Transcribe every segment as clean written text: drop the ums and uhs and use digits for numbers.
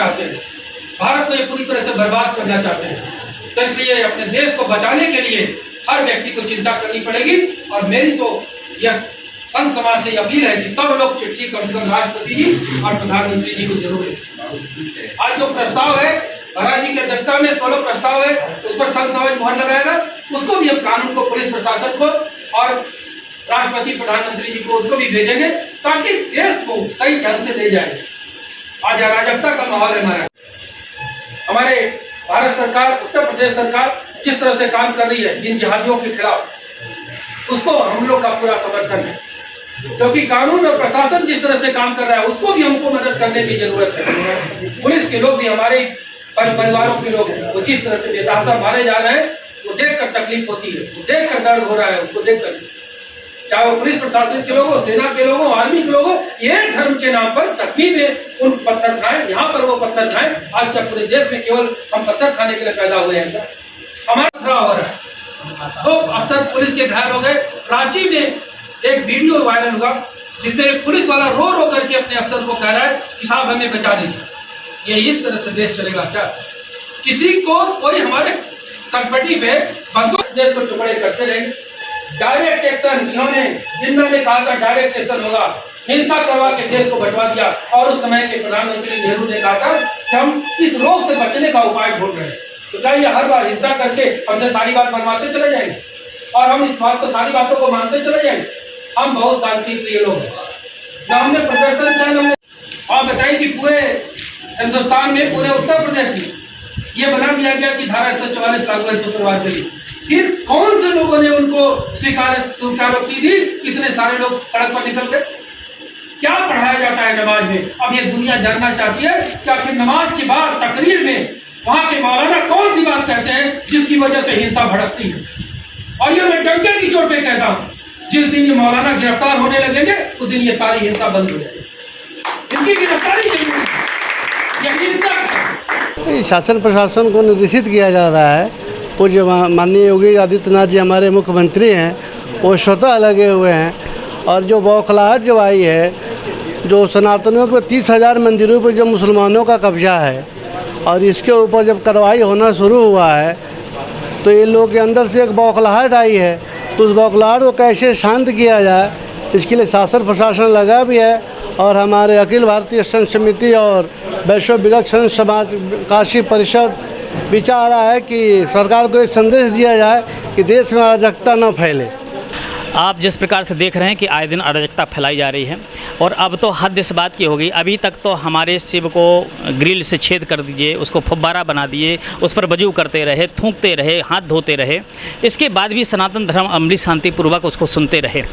चाहते हैं, भारत को ये पूरी तरह से बर्बाद करना चाहते हैं। तो इसलिए अपने देश को बचाने के लिए हर व्यक्ति को चिंता करनी पड़ेगी। और मेरी तो यह संत समाज से अपील है कि सब लोग चिट्ठी कम से कम राष्ट्रपति जी और प्रधानमंत्री जी को जरूर दें। आज जो प्रस्ताव है महाराज जी की अध्यक्षता में 16 प्रस्ताव है, उस पर संत समाज मुहर लगाएगा। उसको भी हम कानून को, पुलिस प्रशासन को और राष्ट्रपति प्रधानमंत्री जी को उसको भी भेजेंगे ताकि देश को सही ढंग से ले जाए। आज अराजकता का माहौल है। हमारे भारत सरकार, उत्तर प्रदेश सरकार जिस तरह से काम कर रही है इन जिहादियों के खिलाफ, उसको हम लोग का पूरा समर्थन है। क्योंकि कानून और प्रशासन जिस तरह से काम कर रहा है उसको भी हमको मदद करने की जरूरत है। पुलिस के लोग भी हमारे परिवारों के लोग हैं, वो जिस तरह से बेतहाशा मारे जा रहे हैं वो देखकर तकलीफ होती है, देखकर दर्द हो रहा है उसको देखकर। चाहे वो पुलिस प्रशासन के लोग हो, सेना के लोग हो, आर्मी के लोग हो, ये धर्म के नाम पर कश्मीर में उन पत्थर खाएं, यहाँ पर वो पत्थर खाएं। आज क्या पूरे देश में केवल हम पत्थर खाने के लिए पैदा हुए हैं? हमारा खतरा हो रहा है। तो अफसर पुलिस के घायल हो गए। रांची में एक वीडियो वायरल हुआ जिसमें एक पुलिस वाला रो रो करके अपने अफसर को कह रहा है कि साहब हमें बचा दीजिए। ये इस तरह से देश चलेगा क्या? किसी को कोई हमारे कटपटी पे बंदूक देश को टुकड़े करते रहेंगे। डायरेक्ट एक्शन, इन्होंने जिन्ना ने कहा था डायरेक्ट एक्शन होगा, हिंसा करवा के देश को बंटवा दिया। और उस समय के प्रधानमंत्री नेहरू ने कहा था कि हम इस रोग से बचने का उपाय ढूंढ रहे हैं। तो क्या ये हर बार हिंसा करके हमसे सारी बात बनवाते चले जाएंगे और हम इस बात को, सारी बातों को मानते चले जाएंगे? हम बहुत शांति प्रिय लोग हैं। जब हमने प्रदर्शन किया, हमने आप बताइए कि पूरे हिंदुस्तान में, पूरे उत्तर प्रदेश में ये बना दिया गया कि धारा 144 लागू है शुक्रवार के लिए। फिर कौन से लोगों ने उनको स्वीकारोक्ति दी? कितने सारे लोग सड़क पर निकल गए। क्या पढ़ाया जाता है नमाज में? अब ये दुनिया जानना चाहती है कि आखिर नमाज के बाद तकरीर में वहां के मौलाना कौन सी बात कहते हैं जिसकी वजह से हिंसा भड़कती है। और ये मैं डंके की चोट पे कहता हूँ, जिस दिन ये मौलाना गिरफ्तार होने लगेंगे उस दिन ये सारी हिंसा बंद हो जाएगी। इनकी गिरफ्तारी जरूरी है। ये हिंसा शासन प्रशासन को निर्देशित किया जा रहा है। पूज्य माननीय योगी आदित्यनाथ जी हमारे मुख्यमंत्री हैं, वो स्वतः लगे हुए हैं। और जो बौखलाहट जो आई है, जो सनातनियों के 30,000 मंदिरों पर जो मुसलमानों का कब्जा है और इसके ऊपर जब कार्रवाई होना शुरू हुआ है तो ये लोग के अंदर से एक बौखलाहट आई है। तो उस बौखलाहट को कैसे शांत किया जाए, इसके लिए शासन प्रशासन लगा भी है। और हमारे अखिल भारतीय संत समिति और वैश्व विलक्षण समाज काशी परिषद विचार रहा है कि सरकार को एक संदेश दिया जाए कि देश में अराजकता न फैले। आप जिस प्रकार से देख रहे हैं कि आए दिन अराजकता फैलाई जा रही है और अब तो हद इस बात की हो गई। अभी तक तो हमारे शिव को ग्रिल से छेद कर दीजिए, उसको फव्वारा बना दिए, उस पर वजू करते रहे, थूकते रहे, हाथ धोते रहे। इसके बाद भी सनातन धर्म अमली शांतिपूर्वक उसको सुनते रहे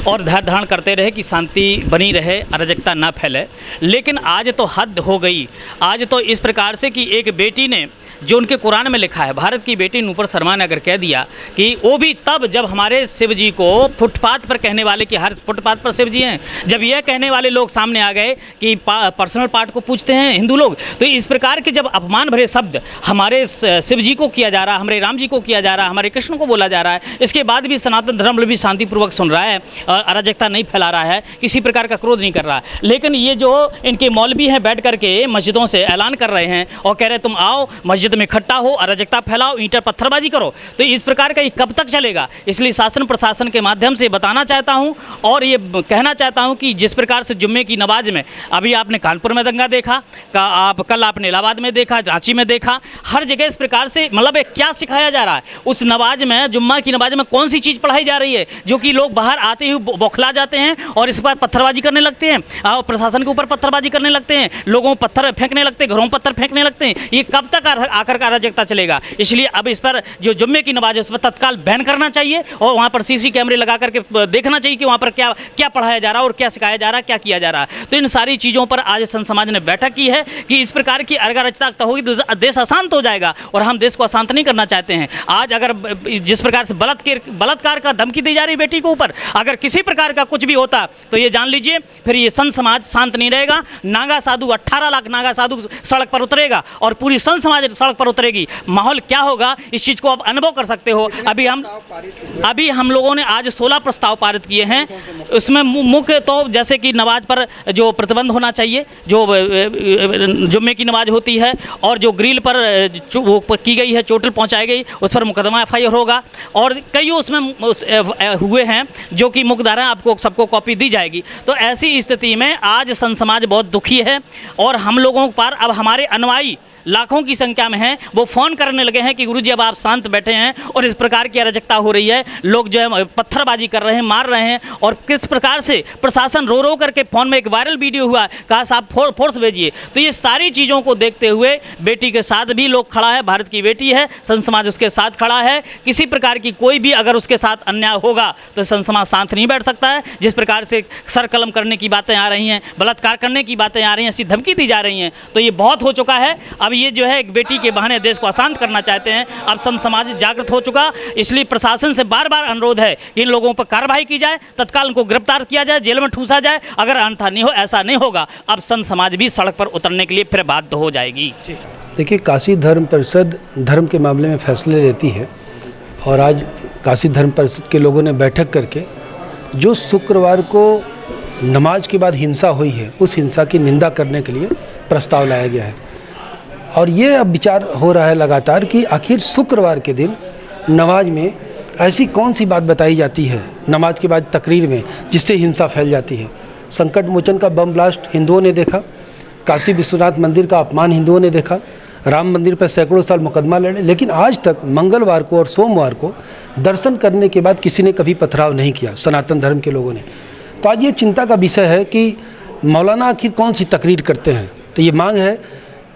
और धैर्य धारण करते रहे कि शांति बनी रहे, अराजकता ना फैले। लेकिन आज तो हद हो गई। आज तो इस प्रकार से कि एक बेटी ने, जो उनके कुरान में लिखा है, भारत की बेटी नूपुर शर्मा ने अगर कह दिया कि वो भी तब जब हमारे शिव जी को फुटपाथ पर कहने वाले कि हर फुटपाथ पर शिव जी हैं, जब यह कहने वाले लोग सामने आ गए कि पर्सनल पार्ट को पूछते हैं हिंदू लोग, तो इस प्रकार के जब अपमान भरे शब्द हमारे शिव जी को किया जा रहा, हमारे राम जी को किया जा रहा, हमारे कृष्ण को बोला जा रहा है, इसके बाद भी सनातन धर्म भी शांतिपूर्वक सुन रहा है, अराजकता नहीं फैला रहा है, किसी प्रकार का क्रोध नहीं कर रहा है। लेकिन ये जो इनके मौलवी हैं बैठ करके मस्जिदों से ऐलान कर रहे हैं और कह रहे तुम आओ मस्जिद में इकट्ठा हो, अराजकता फैलाओ, ईंट पत्थरबाजी करो, तो इस प्रकार का ये कब तक चलेगा? इसलिए शासन प्रशासन के माध्यम से बताना चाहता हूं और ये कहना चाहता हूं कि जिस प्रकार से जुम्मे की नमाज में अभी आपने कानपुर में दंगा देखा, कल आपने इलाहाबाद में देखा, रांची में देखा, हर जगह इस प्रकार से मतलब क्या सिखाया जा रहा है? उस नमाज में, जुम्मा की नमाज में कौन सी चीज़ पढ़ाई जा रही है जो कि लोग बाहर आते ही बौखला जाते हैं और इस पर पत्थरबाजी करने लगते हैं, प्रशासन के ऊपर पत्थरबाजी करने लगते हैं, लोगों को पत्थर फेंकने लगते हैं, घरों पर पत्थर फेंकने लगते हैं। ये कब तक आकर का अराजकता चलेगा? इसलिए अब इस पर जो जुम्मे की नमाज है उस पर तत्काल बैन करना चाहिए और वहाँ पर सीसी कैमरे लगा करके देखना चाहिए कि वहाँ पर क्या क्या पढ़ाया जा रहा है और क्या सिखाया जा रहा है, क्या किया जा रहा है। तो इन सारी चीज़ों पर आज संत समाज ने बैठक की है कि इस प्रकार की अराजकता होगी तो देश अशांत हो जाएगा और हम देश को अशांत नहीं करना चाहते हैं। आज अगर जिस प्रकार से बलात्कार का धमकी दी जा रही बेटी के ऊपर, अगर किसी प्रकार का कुछ भी होता तो ये जान लीजिए फिर ये संत समाज शांत नहीं रहेगा। नागा साधु 18 लाख नागा साधु सड़क पर उतरेगा और पूरी संत समाज सड़क पर उतरेगी, माहौल क्या होगा इस चीज़ को आप अनुभव कर सकते हो। अभी हम लोगों ने आज 16 प्रस्ताव पारित किए हैं। उसमें मुख्य तो जैसे कि नमाज पर जो प्रतिबंध होना चाहिए, जो जुम्मे की नमाज होती है, और जो ग्रिल पर वो की गई है, चोटिल पहुंचाई गई, उस पर मुकदमा FIR होगा। और कई उसमें हुए हैं जो कि मुकदारा आपको सबको कॉपी दी जाएगी। तो ऐसी स्थिति में आज संत समाज बहुत दुखी है और हम लोगों पर अब हमारे अनुयायी लाखों की संख्या में हैं, वो फ़ोन करने लगे हैं कि गुरुजी अब आप शांत बैठे हैं और इस प्रकार की अराजकता हो रही है, लोग जो है पत्थरबाजी कर रहे हैं, मार रहे हैं। और किस प्रकार से प्रशासन रो रो करके फ़ोन में एक वायरल वीडियो हुआ, कहा साहब फोर्स भेजिए। तो ये सारी चीज़ों को देखते हुए बेटी के साथ भी लोग खड़ा है, भारत की बेटी है, संत समाज उसके साथ खड़ा है। किसी प्रकार की कोई भी अगर उसके साथ अन्याय होगा तो संत समाज शांत नहीं बैठ सकता है। जिस प्रकार से सर कलम करने की बातें आ रही हैं, बलात्कार करने की बातें आ रही हैं, ऐसी धमकी दी जा रही हैं, तो ये बहुत हो चुका है। अब ये जो है एक बेटी के बहाने देश को अशांत करना चाहते हैं। अब संत समाज जागृत हो चुका, इसलिए प्रशासन से बार बार अनुरोध है कि इन लोगों पर कार्रवाई की जाए, तत्काल उनको गिरफ्तार किया जाए, जेल में ठूसा जाए। अगर अन्यथा नहीं हो, ऐसा नहीं होगा, अब संत समाज भी सड़क पर उतरने के लिए फिर बाध्य हो जाएगी। देखिए, काशी धर्म परिषद धर्म के मामले में फैसले लेती है और आज काशी धर्म परिषद के लोगों ने बैठक करके जो शुक्रवार को नमाज के बाद हिंसा हुई है, उस हिंसा की निंदा करने के लिए प्रस्ताव लाया गया है। और ये अब विचार हो रहा है लगातार कि आखिर शुक्रवार के दिन नमाज में ऐसी कौन सी बात बताई जाती है नमाज के बाद तकरीर में जिससे हिंसा फैल जाती है। संकट मोचन का बम ब्लास्ट हिंदुओं ने देखा, काशी विश्वनाथ मंदिर का अपमान हिंदुओं ने देखा, राम मंदिर पर सैकड़ों साल मुकदमा लड़े, लेकिन आज तक मंगलवार को और सोमवार को दर्शन करने के बाद किसी ने कभी पथराव नहीं किया सनातन धर्म के लोगों ने। तो आज ये चिंता का विषय है कि मौलाना आखिर कौन सी तकरीर करते हैं। तो ये मांग है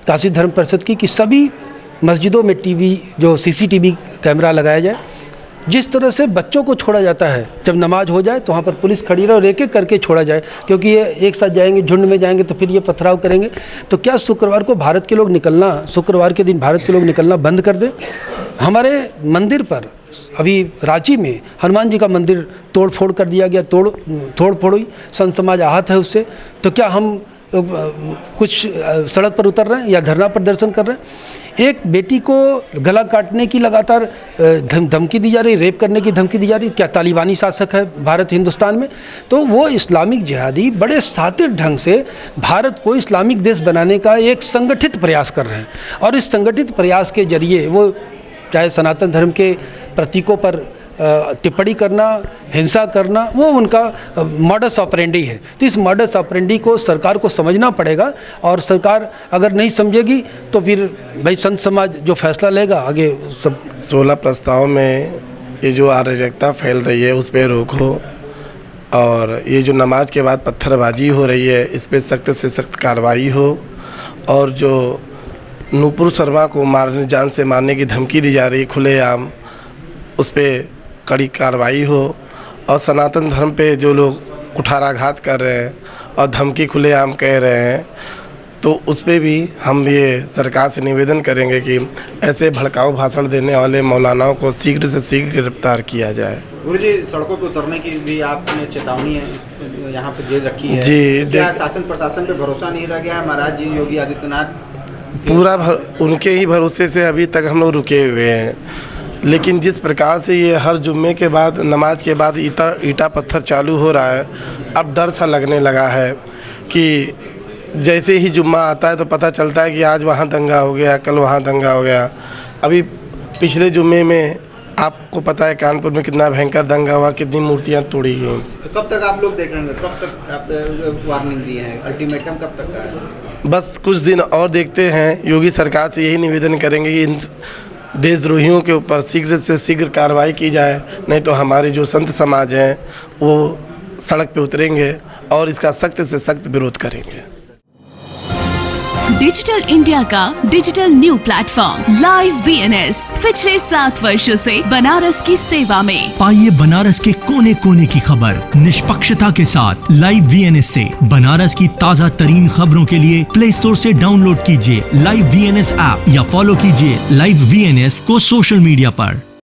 काशी धर्म परिषद की कि सभी मस्जिदों में जो CCTV कैमरा लगाया जाए। जिस तरह से बच्चों को छोड़ा जाता है, जब नमाज हो जाए तो वहाँ पर पुलिस खड़ी रहे और एक एक करके छोड़ा जाए, क्योंकि ये एक साथ जाएंगे, झुंड में जाएंगे तो फिर ये पथराव करेंगे। तो क्या शुक्रवार को शुक्रवार के दिन भारत के लोग निकलना बंद कर दें। हमारे मंदिर पर अभी रांची में हनुमान जी का मंदिर तोड़ फोड़ कर दिया गया, तोड़ फोड़ हुई, संत समाज आहत है उससे। तो क्या हम कुछ सड़क पर उतर रहे हैं या धरना प्रदर्शन कर रहे हैं। एक बेटी को गला काटने की लगातार धमकी दी जा रही, रेप करने की धमकी दी जा रही। क्या तालिबानी शासक है भारत हिंदुस्तान में? तो वो इस्लामिक जिहादी बड़े सातिर ढंग से भारत को इस्लामिक देश बनाने का एक संगठित प्रयास कर रहे हैं, और इस संगठित प्रयास के जरिए वो चाहे सनातन धर्म के प्रतीकों पर टिप्पणी करना, हिंसा करना, वो उनका मॉडस ऑपरेंडी है। तो इस मॉडस ऑपरेंडी को सरकार को समझना पड़ेगा, और सरकार अगर नहीं समझेगी तो फिर भाई संत समाज जो फैसला लेगा आगे सब। 16 प्रस्ताव में ये जो अराजकता फैल रही है उस पर रोको, और ये जो नमाज के बाद पत्थरबाजी हो रही है इस पर सख्त से सख्त कार्रवाई हो, और जो नूपुर शर्मा को जान से मारने की धमकी दी जा रही है खुलेआम, उस पर कड़ी कार्रवाई हो, और सनातन धर्म पे जो लोग कुठाराघात कर रहे हैं और धमकी खुलेआम कह रहे हैं, तो उस पर भी हम ये सरकार से निवेदन करेंगे कि ऐसे भड़काऊ भाषण देने वाले मौलानाओं को शीघ्र से शीघ्र गिरफ्तार किया जाए। गुरुजी, सड़कों पर उतरने की भी आपने चेतावनी है यहाँ पे दे रखी है जी। क्या शासन प्रशासन पे भरोसा नहीं रह गया है? महाराज जी योगी आदित्यनाथ पूरा उनके ही भरोसे से अभी तक हम लोग रुके हुए हैं, लेकिन जिस प्रकार से ये हर जुम्मे के बाद नमाज के बाद ईटा पत्थर चालू हो रहा है, अब डर सा लगने लगा है कि जैसे ही जुम्मा आता है तो पता चलता है कि आज वहाँ दंगा हो गया, कल वहाँ दंगा हो गया। अभी पिछले जुम्मे में आपको पता है कानपुर में कितना भयंकर दंगा हुआ, कितनी मूर्तियाँ तोड़ी गई। तो कब तक आप लोग देखेंगे? कब तक आप वार्निंग दिए हैं? अल्टीमेटम कब तक का है? बस कुछ दिन और देखते हैं। योगी सरकार से यही निवेदन करेंगे कि इन देशद्रोहियों के ऊपर शीघ्र से शीघ्र कार्रवाई की जाए, नहीं तो हमारे जो संत समाज हैं वो सड़क पे उतरेंगे और इसका सख्त से सख्त विरोध करेंगे। डिजिटल इंडिया का digital new platform live VNS पिछले 7 वर्षों से बनारस की सेवा में। पाइए बनारस के कोने कोने की खबर निष्पक्षता के साथ। लाइव VNS से बनारस की ताज़ा तरीन खबरों के लिए प्ले स्टोर से डाउनलोड कीजिए लाइव VNS ऐप या फॉलो कीजिए लाइव VNS को सोशल मीडिया पर।